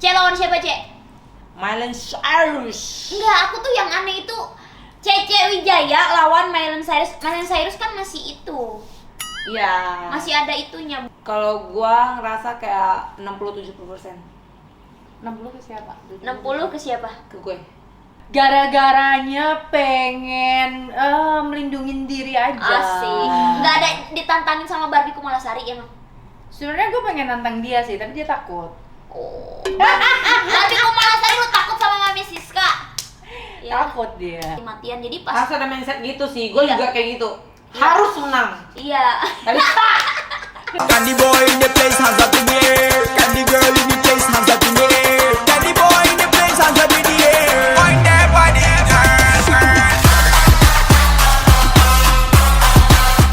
C lawan siapa, C? Miley Cyrus. Enggak, aku tuh yang aneh itu Cece Wijaya lawan Miley Cyrus. Miley Cyrus kan masih itu. Iya. Masih ada itunya. Kalau gua ngerasa kayak 60-70%. 60 ke siapa? 60 ke siapa? Ke gue. Gara-garanya pengen melindungin diri aja. Asik. Enggak ada ditantangin sama Barbie Kumalasari emang. Sebenarnya gue pengen nantang dia sih, tapi dia takut. Oh. Barbie Kumalasari lu takut sama Mami Siska? Ya. Takut dia. Matian jadi pas. Harus ada mindset gitu sih. Gue Iya. juga kayak gitu. Harus menang. Iya. Tapi tak. Candy boy in the place, hands up in the air. Candy girl in the place, hands up in the air. Candy boy in the place, hands up in the air. Wind that body, girl.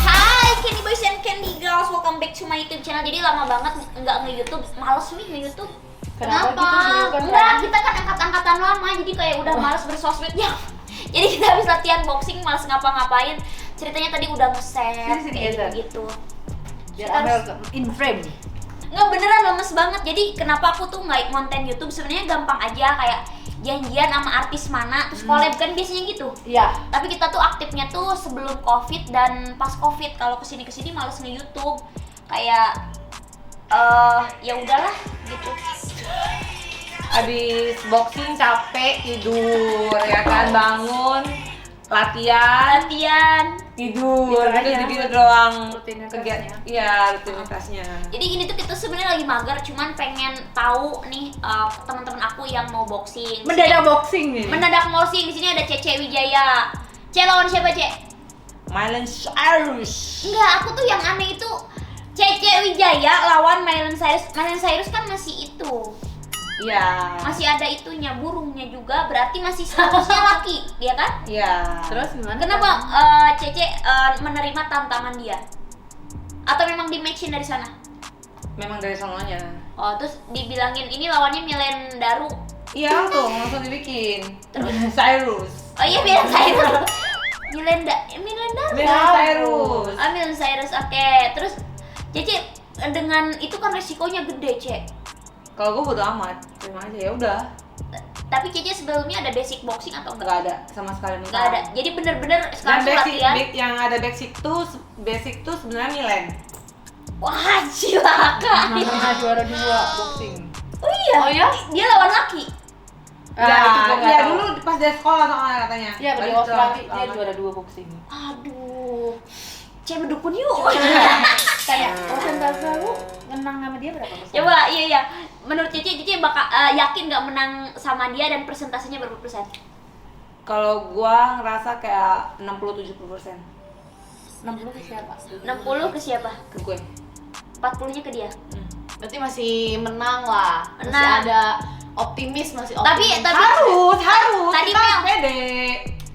Hai Candy Boys and Candy Girls, welcome back to my YouTube channel. Jadi lama banget nggak nge-YouTube, males nih nge-YouTube. Kenapa gitu? Dulu kan Enggak, rajin. kita kan angkat-angkatan lama, jadi kayak udah males bersosmed ya. Jadi kita habis latihan boxing, males ngapa-ngapain. Ceritanya tadi udah nge-set, Sini, kayak Eza. gitu. Biar Kita Amel harus- in frame. Nggak, beneran lemes banget. Jadi kenapa aku tuh nggak konten YouTube, sebenarnya gampang aja, kayak janjian sama artis mana, terus collab kan biasanya gitu. Iya. Tapi kita tuh aktifnya tuh sebelum Covid dan pas Covid. Kalau kesini males nge-YouTube. Kayak ya udahlah gitu. Abis boxing capek tidur ya kan, bangun latihan tidur Tidur gitu aja. gitu doang Rutinitasnya. kegiatan. Iya, rutinitasnya. Jadi ini tuh kita sebenarnya lagi mager, cuman pengen tahu nih teman-teman aku yang mau boxing. Mendadak boxing nih. Mendadak boxing. Di sini ada Cece Wijaya. C lawan siapa, C? Miley Cyrus. Enggak, aku tuh yang aneh itu Cece Wijaya lawan Miley Cyrus. Miley Cyrus kan masih itu. Iya. Masih ada itunya, burungnya juga, berarti masih statusnya laki, dia kan? Iya. Terus gimana? Kenapa Cece menerima tantangan dia? Atau memang di matchin dari sana? Memang dari sononya. Oh, terus dibilangin ini lawannya Milen Daru. Iya langsung dibikin. Terus Cyrus. Oh iya, Milen Cyrus. Milen Daru. Miley Cyrus. Ah, Milen Cyrus, oke. Terus Cece dengan itu kan resikonya gede, Cek. Kalau gue bodo amat, terima aja ya udah. Tapi Cece sebelumnya ada basic boxing atau enggak? Nggak ada sama sekali. Enggak ada. Jadi bener-bener Dan sekarang tuh basic, latihan. yang ada basic tuh sebenarnya Milen. Wah, cilaka. Pernah juara 2 boxing. Oh iya. Oh iya? Dia lawan laki. Ah, itu gua nggak iya tahu. dulu pas dia sekolah soalnya katanya. Iya, di Balik Australia ke- dia juara 2 boxing. Aduh. Cek berdukun yuk. Kayak persentase lu menang sama dia berapa persen? Coba, iya. Menurut Cece bakal yakin nggak menang sama dia dan persentasenya berapa persen? Kalau gua ngerasa kayak 60-70%. 60 ke siapa? 60 ke siapa? Ke gue. 40-nya ke dia. Berarti masih menang lah. Masih Menang. ada optimis, masih Tapi optimis. Harus. Tadi kita Mel. pede.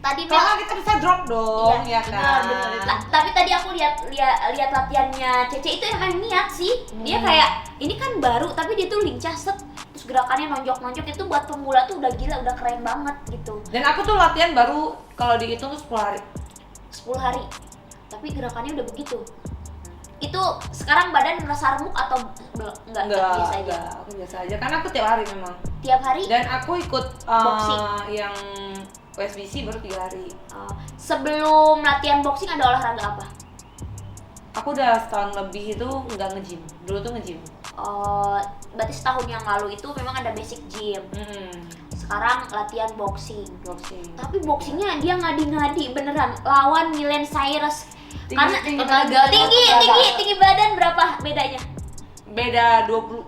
Tadi Kalau Mel, nggak kita bisa drop dong, Iya, ya kan. benar. tapi tadi aku lihat latihannya Cece itu emang niat sih. Dia kayak ini kan baru tapi dia tuh lincah set, terus gerakannya nonjok itu buat pemula tuh udah gila, udah keren banget gitu. Dan aku tuh latihan baru kalau dihitung tuh 10 hari. 10 hari. Tapi gerakannya udah begitu. Itu sekarang badan merasa remuk atau enggak biasa aja? Enggak, aku biasa aja. Karena aku tiap hari memang. Tiap hari? Dan aku ikut Boxing. yang USBC baru 3 hari. Sebelum latihan boxing ada olahraga apa? Aku udah setahun lebih itu nggak nge-gym. Dulu tuh nge-gym. Berarti setahun yang lalu itu memang ada basic gym. Sekarang latihan boxing. Boxing. Tapi boxingnya dia ngadi-ngadi beneran lawan Miley Cyrus. Karena tenaga, tinggi badan berapa bedanya? Beda 20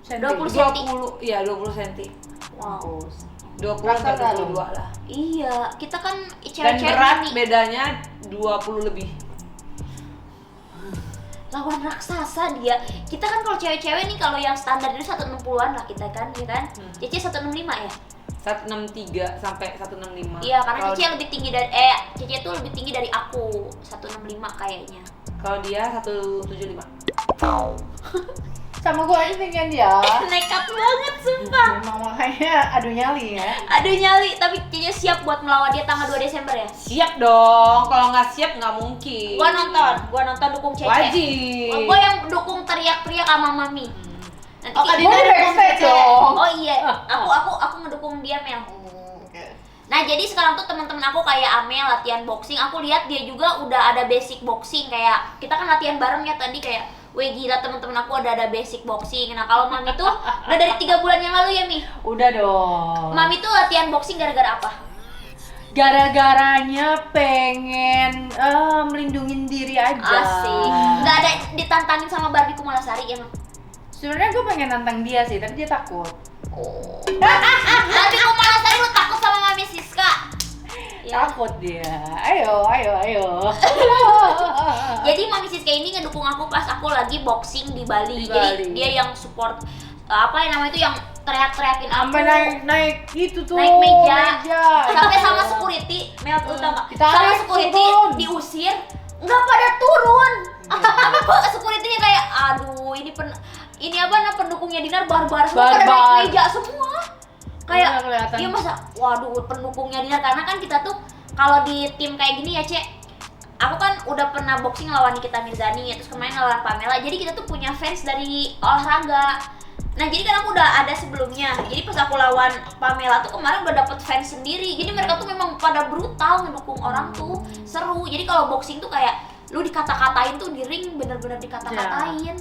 20 cm. 20, iya 20 cm. Wow. 20 Rasa sampai dalam. 22 lah. Iya, kita kan Dan cewek-cewek berat ini bedanya 20 lebih. lawan raksasa dia. Kita kan kalau cewek-cewek nih kalau yang standar itu 160-an lah kita kan, ya kan? Cece 165 ya? 163 sampai 165. Iya, karena Kalau- Cece lebih tinggi dari Cece tuh lebih tinggi dari aku, 165 kayaknya. Kalau dia 175. Sama gua aja tinggian dia. Nekat banget sumpah. Memang makanya adu nyali ya. Aduh nyali, tapi Cece siap buat melawan dia tanggal 2 Desember ya? Siap dong. Kalau nggak siap nggak mungkin. Gua nonton dukung Cece. Wajib. Gua yang dukung teriak-teriak sama Mami. Nanti Oh, kita- Kadina Boleh dukung backstage Cece. dong. Oh iya ngedukung dia Mel. Oke. Nah jadi sekarang tuh teman-teman aku kayak Amel latihan boxing, aku lihat dia juga udah ada basic boxing, kayak kita kan latihan bareng ya tadi kayak, weh gila teman-teman aku ada basic boxing. Nah kalau Mami tuh udah dari 3 bulan yang lalu ya Mi. Udah dong. Mami tuh latihan boxing gara-gara apa? Gara-garanya pengen melindungin diri aja. Asik. Nggak ada ditantangin sama Barbie Kumalasari ya Mam? Sebenarnya gue pengen nantang dia sih, tapi dia takut. Oh. Barbie Kumalasari lu takut sama Mami Siska? Ya. Takut dia. Ayo. Jadi Mami Siska ini ngedukung aku pas aku lagi boxing di Bali. Di Jadi Bali. dia yang support apa yang namanya itu yang teriak-teriakin aku. Sampai naik itu tuh. Naik meja. Sampai sama Iya. security, Mel tuh tau nggak? Ditarik, Sama security turun. diusir, nggak pada turun. Sama kok security-nya kayak, aduh ini apa nah pendukungnya Dinar barbar semua pada naik Barbar. meja semua. Kayak, Iya, kelihatan. iya masa, waduh pendukungnya Dinar karena kan kita tuh kalau di tim kayak gini ya Cek, aku kan udah pernah boxing lawan Nikita Mirzani, terus kemarin lawan Pamela, jadi kita tuh punya fans dari olahraga. Nah jadi kan aku udah ada sebelumnya, jadi pas aku lawan Pamela tuh kemarin udah dapet fans sendiri. Jadi mereka tuh memang pada brutal ngedukung orang tuh, seru. Jadi kalau boxing tuh kayak lu dikata-katain tuh di ring bener-bener dikata-katain.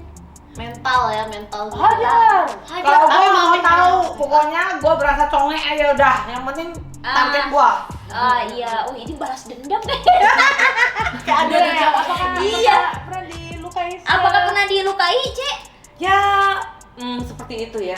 Mental ya, mental juga. Hajar. Hajar. Kalau Tapi gue mau Mami tahu, kayak- pokoknya gue berasa conge aja udah. Yang penting target gue. Iya, oh ini balas dendam deh. Kayak ada dendam. Iya. Pernah dilukai? Apakah pernah dilukai, Cek? Ya, seperti itu ya.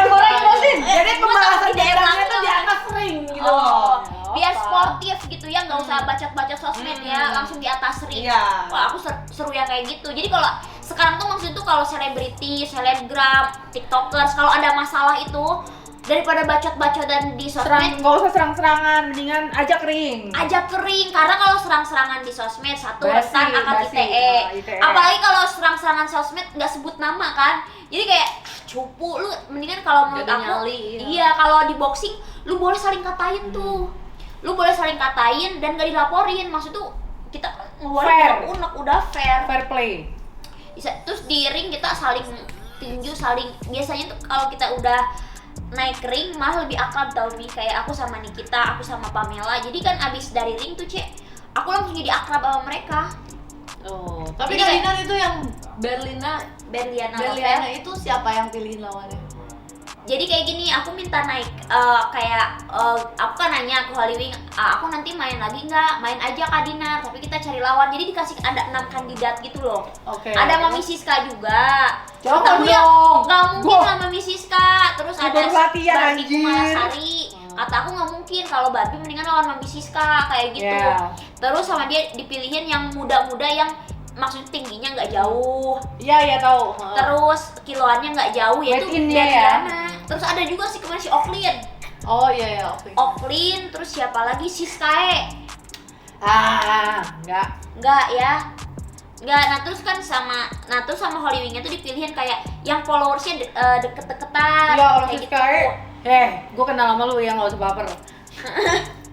Goreng Rosin. Jadi Gua pembahasan tahu tidak daerahnya enak tuh tuh. dianggap sering gitu. Oh, biar apa? sportif gitu ya, nggak usah bacot-bacot sosmed ya, langsung di atas ring. Iya. Wah, aku seru yang kayak gitu. Jadi kalau sekarang tuh maksudnya tuh kalau selebriti, selebgram, tiktokers, kalau ada masalah itu daripada bacot-bacotan di sosmed, Nggak usah serang-serangan, mendingan ajak ring. ajak kering. Karena kalau serang-serangan di sosmed, satu Basi, rentan akan basi. ITE. ITE. Apalagi kalau serang-serangan sosmed nggak sebut nama kan. Jadi kayak cupu lu, mendingan kalau menurut Jadi aku, nyali, iya kalau di boxing lu boleh saling katain tuh. Lu boleh saling katain dan gak dilaporin. Maksud tuh kita kan ngeluarin Fair. unek udah fair. Fair play. Bisa terus di ring kita saling tinju, saling biasanya tuh kalau kita udah naik ring malah lebih akrab tau nih, kayak aku sama Nikita, aku sama Pamela. Jadi kan abis dari ring tuh Cek, aku langsung jadi akrab sama mereka. Oh, tapi Jadi Kak kayak- Dinar itu yang Berlina Berliana Berliana Lover. itu siapa yang pilihin lawannya? Jadi kayak gini, aku minta naik aku kan nanya ke Holy Wing, aku nanti main lagi nggak? Main aja Kak Dinar, tapi kita cari lawan. Jadi dikasih ada 6 kandidat gitu loh. Oke. Ada Mami Siska juga. Jangan Kata aku ya, dong. nggak mungkin Gua- lah Mami Siska. Terus Gua ada baru latihan, Barbie anjir. Kumalasari. Kata aku nggak mungkin, kalau Barbie mendingan lawan Mami Siska kayak gitu. Iya. Terus sama dia dipilihin yang muda-muda yang maksudnya tingginya nggak jauh. Iya tahu. Terus kiloannya nggak jauh, yaitu Weight in-nya ya. Berliana. Terus ada juga sih kemarin si Oklin. Oh iya, oke. Oklin, terus siapa lagi? Siskae. Enggak. Ya. Enggak, nah terus sama Holy Wing-nya tuh dipilihin kayak yang followersnya deket-deketan. Iya, orang kayak Siskae. Gue kenal sama lu ya, nggak usah baper.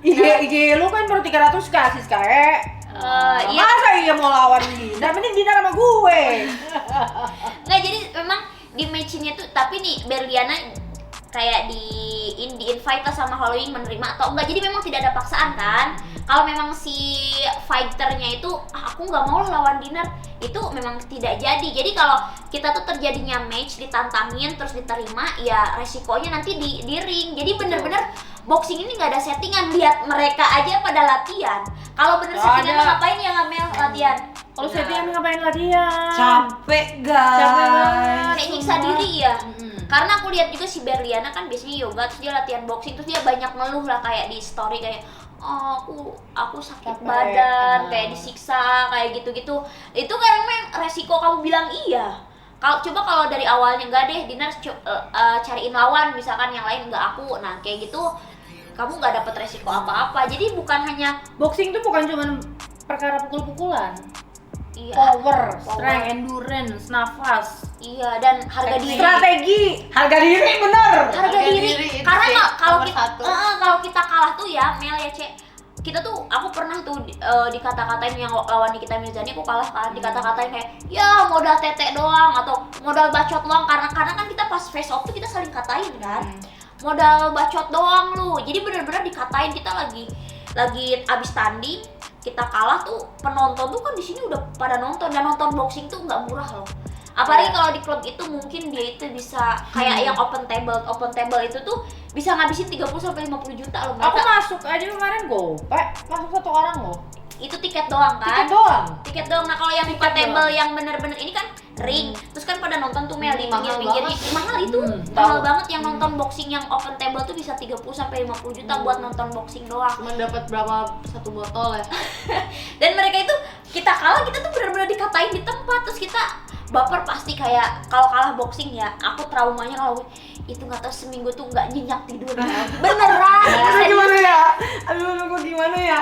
IG lu kan baru 300 kasih Siskae. Iya. Masa iya mau lawan Dina? Mending Dina sama gue. Nggak, jadi memang di match-nya tuh, tapi nih Berliana kayak di invite lah sama Halloween menerima atau enggak, jadi memang tidak ada paksaan kan. Kalau memang si fighternya itu aku nggak mau lah lawan Dinar, itu memang tidak jadi. Jadi kalau kita tuh terjadinya match ditantangin terus diterima, ya resikonya nanti di ring. Jadi bener-bener boxing ini nggak ada settingan, lihat mereka aja pada latihan. Kalau bener Nggak settingan ada. ngapain ya ngamel latihan? Kalau settingan ngapain latihan? Capek guys. Capek banget. Kayak nyiksa diri ya. Mm-mm. Karena aku lihat juga si Berliana kan biasanya yoga, terus dia latihan boxing, terus dia banyak ngeluh lah kayak di story kayak, oh aku sakit Capek. badan, kayak disiksa, kayak gitu-gitu. Itu karena memang resiko kamu bilang iya. Coba kalau dari awalnya enggak deh, Dinar cariin lawan, misalkan yang lain enggak aku. Nah, kayak gitu kamu nggak dapet resiko apa-apa. Jadi bukan hanya Boxing tuh bukan cuma perkara pukul-pukulan. iya, Power, strength, endurance, nafas, iya dan harga diri. strategi, harga diri bener. Harga diri. itu Karena sih kalau nomor kita satu. kalau kita kalah tuh ya Mel ya Cek, kita tuh, aku pernah tuh dikata-katain yang lawan Nikita Mirzani, aku kalah kan, dikata-katain kayak ya modal tete doang atau modal bacot doang, karena kan kita pas face off tuh kita saling dikatain kan. Modal bacot doang lu. Jadi bener-bener dikatain. Kita lagi abis tanding, kita kalah tuh, penonton tuh kan di sini udah pada nonton, dan nonton boxing tuh nggak murah loh. Apalagi kalau di klub itu mungkin dia itu bisa kayak yang open table itu tuh bisa ngabisin 30-50 juta loh Aku mereka. masuk aja kemarin gope, masuk 1 orang loh. Itu tiket doang kan? Tiket doang. Nah kalau yang buka table yang bener-bener ini kan ring, terus kan pada nonton tuh Mel di Mahal pinggir-pinggirnya. banget. Mahal itu, mahal banget yang nonton boxing yang open table tuh bisa 30-50 juta buat nonton boxing doang. Cuma dapat berapa satu botol ya? Dan mereka itu kita kalah, kita tuh bener-bener dikatain di tempat, terus kita baper pasti kayak kalau kalah boxing ya. Aku traumanya kalau itu nggak tahu seminggu tuh nggak nyenyak tidur. Beneran. Gimana ya? Aduh, gimana ya?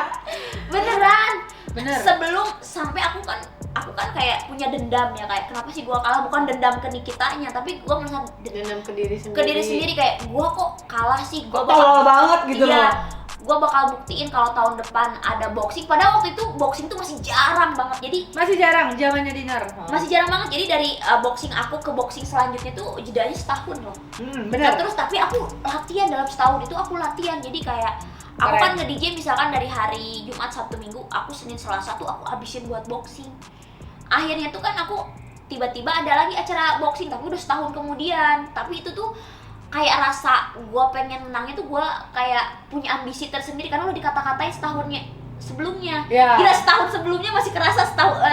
Beneran. Bener. Sebelum sampai aku kan kayak punya dendam ya, kayak kenapa sih gua kalah, bukan dendam ke Nikitanya, tapi gua merasa Dendam ke diri sendiri. ke diri sendiri kayak gua kok kalah sih, gua Tolol banget gitu iya, loh. gua bakal buktiin kalau tahun depan ada boxing. Padahal waktu itu boxing tuh masih jarang banget, jadi Masih jarang zamannya Dinar. masih jarang banget. Jadi dari boxing aku ke boxing selanjutnya tuh jedanya setahun loh. Bener. Terus tapi aku latihan dalam setahun itu, aku latihan. Jadi kayak aku Keren. kan nge-DJ misalkan dari hari Jumat, Sabtu, Minggu, aku Senin, Selasa tuh aku habisin buat boxing. Akhirnya tuh kan aku tiba-tiba ada lagi acara boxing, tapi udah setahun kemudian. Tapi itu tuh kayak rasa gua pengen menangnya tuh, gua kayak punya ambisi tersendiri karena udah dikata-katain setahunnya sebelumnya. Ya. Gila, setahun sebelumnya masih kerasa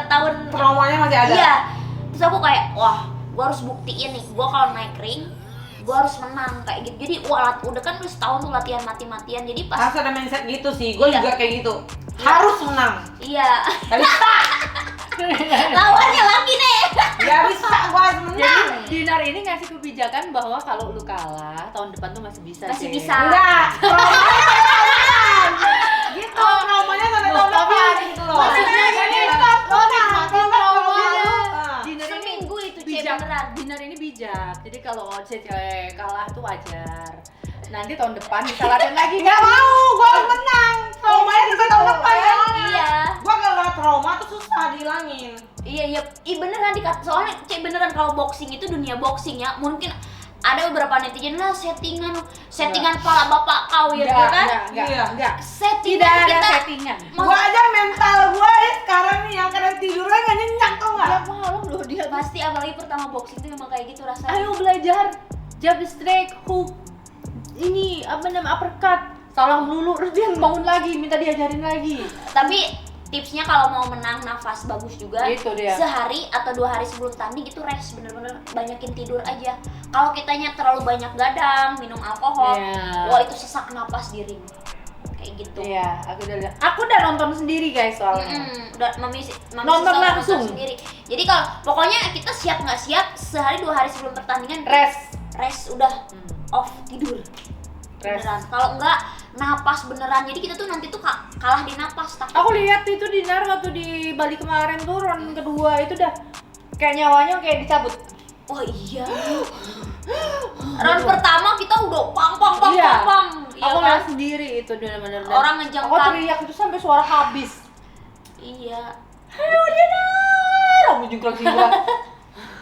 tahun Traumanya masih ada. iya. Terus aku kayak, wah, gua harus buktiin nih, gua kalau naik ring gua harus menang kayak gitu. Jadi udah kan udah setahun tuh latihan mati-matian. Jadi pas Harus ada mindset gitu sih. Gue Iya. juga kayak gitu. Harus menang. iya, Gak bisa. lawannya lagi nih. Gak bisa gue harus menang. Jadi Dinar ini ngasih kebijakan bahwa kalau lu kalah tahun depan tuh masih bisa. Masih Cek. bisa. Enggak. Traumanya gitu. Traumanya sampai tahun depan gitu loh. maksudnya Jadi gini, stop. lo nikmatin traumanya. Dinar ini Seminggu itu Cek, bijak. beneran. Dinar ini bijak. Jadi kalau cewek kalah tuh wajar. Nanti tahun depan bisa latihan lagi. Gak mau, gue harus menang. Traumanya sampai tahun depan ya. Iya. Gue kalau trauma tuh susah dihilangin. Iya, beneran soalnya Cek beneran kalau boxing itu dunia boxing ya. Mungkin ada beberapa netizen lah settingan pala bapak kau ya kan? Enggak. Settingan Tidak ada kita settingan. mau- Gue aja mental gue ya sekarang nih yang kadang tidurnya gak nyenyak tau gak? Tiap malam loh dia. pasti apalagi pertama boxing itu memang kayak gitu rasanya. Ayo belajar jab strike, hook, ini apa namanya uppercut. Salah melulu terus dia bangun lagi, minta diajarin lagi. Tapi tipsnya kalau mau menang nafas bagus juga, Itu dia. sehari atau 2 hari sebelum tanding itu rest, bener-bener banyakin tidur aja. Kalau kitanya terlalu banyak gadang, minum alkohol, Iya. wah itu sesak napas di ring. Kayak gitu. Iya, aku udah nonton sendiri guys soalnya. Udah mami Nonton selalu langsung. sendiri. Jadi kalau pokoknya kita siap nggak siap, sehari 2 hari sebelum pertandingan Rest. udah off, tidur. Rest. Beneran. Kalau enggak napas beneran. Jadi kita tuh nanti tuh kalah di napas. Takut. Aku lihat itu Dinar waktu di Bali kemarin tuh round kedua itu dah kayak nyawanya kayak dicabut. Oh iya. Round pertama kita udah pang. Iya. Iya Aku kan? lihat sendiri itu benar-benar. Orang ngejengkang. Aku teriak itu sampai suara habis. Iya. Ayo Dinar, aku jungkrak jiwa.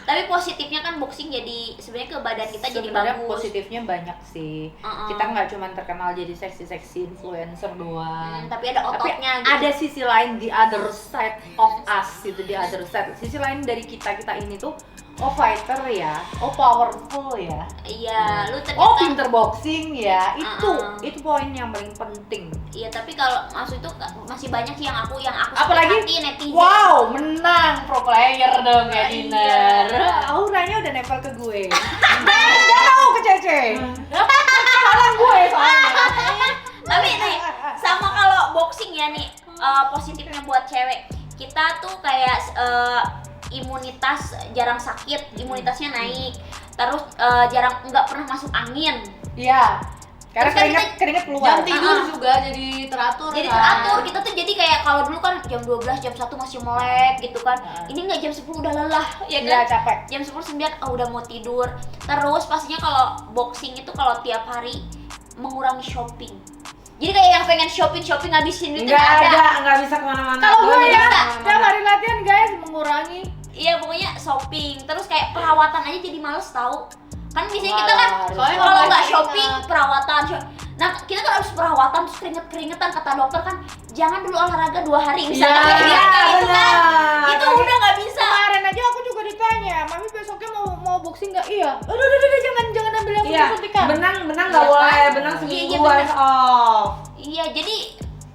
Tapi positifnya kan boxing jadi sebenarnya ke badan kita jadi Sebenarnya bagus. positifnya banyak sih. Kita nggak cuma terkenal jadi seksi influencer doang. Tapi ada ototnya gitu. Ada sisi lain di other side of us itu di other side. Sisi lain dari kita ini tuh fighter ya, powerful ya. Iya, lu Oh ternyata. pinter boxing ya, itu poin yang paling penting. Iya, tapi kalau maksud itu masih banyak sih yang aku Apalagi sakit hati netizen. wow menang pro player dong kayak Iya. Dinar. Auranya udah nempel ke gue. Nggak tahu ke Cece. Salah gue soalnya. Tapi nih, sama kalau boxing ya nih, positifnya buat cewek. Kita tuh kayak imunitas jarang sakit, imunitasnya naik. Terus nggak pernah masuk angin. Iya. Karena Terus kan keringet keluar. Jam tidur juga jadi teratur. Jadi kan? teratur, kita tuh jadi kayak kalau dulu kan jam 12, jam 1 masih melek gitu kan. Ini nggak jam 10 udah lelah, ya kan? Iya capek. Jam 10 9 udah mau tidur. Terus pastinya kalau boxing itu kalau tiap hari mengurangi shopping. Jadi kayak yang pengen shopping ngabisin itu Nggak ada, nggak bisa kemana-mana. Kalau gue Nggak ya, bisa. tiap hari latihan guys mengurangi. Iya pokoknya shopping. Terus kayak perawatan aja jadi males tahu. Kan biasanya kita kan Soalnya kalau nggak nggak keringat. shopping perawatan. Nah kita kan harus perawatan terus keringetan kata dokter kan jangan dulu olahraga 2 hari misalnya Iya, kayak gitu kan. benar. Itu udah nggak bisa. Kemarin aja aku juga ditanya, mami besoknya mau boxing nggak? Iya. Udah, jangan ambil yang Iya, suntikan. benang nggak boleh, benang Iya, seminggu benar. harus off. Iya jadi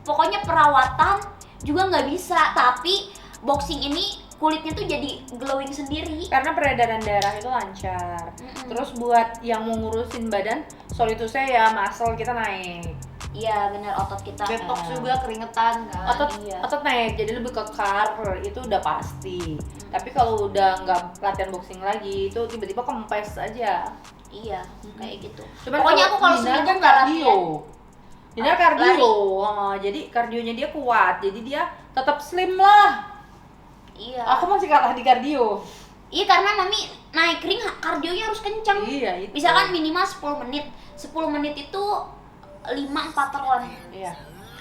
pokoknya perawatan juga nggak bisa tapi boxing ini kulitnya tuh jadi glowing sendiri. Karena peredaran darah itu lancar. Mm-mm. Terus buat yang mau ngurusin badan, solitusnya ya muscle kita naik. Iya benar otot kita. Detox juga keringetan kan. Otot naik, jadi lebih kekar, itu udah pasti. Tapi kalau udah nggak latihan boxing lagi, itu tiba-tiba kempes aja. Iya kayak gitu. Cuman Pokoknya aku kalau Dinar seminggu kan nggak kardio. latihan. Dinar kardio, jadi kardionya dia kuat, jadi dia tetap slim lah. Iya. Aku masih kalah di kardio. Iya karena mami naik ring kardionya harus kencang. Iya itu. Misalkan minimal 10 menit. 10 menit itu 5-4 round. Iya.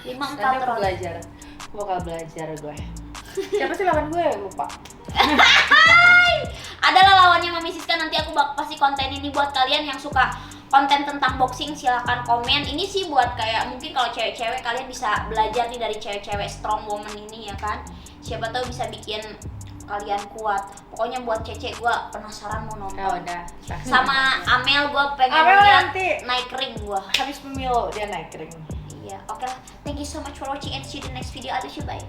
5-4 Nanti aku round. belajar. Aku bakal belajar gue. Siapa sih lawan gue? Lupa. Adalah lawannya Mami Siska, nanti aku kasih konten ini buat kalian yang suka konten tentang boxing, silahkan komen. Ini sih buat kayak mungkin kalau cewek-cewek kalian bisa belajar nih dari cewek-cewek strong woman ini ya kan. Siapa tahu bisa bikin kalian kuat. Pokoknya buat Cece gua penasaran mau nonton. Ya udah. Sama Amel gua pengen Amel lihat nanti. naik ring gua. Habis pemilu dia naik ring. Iya, oke lah. Thank you so much for watching and see you in the next video. I love you, bye.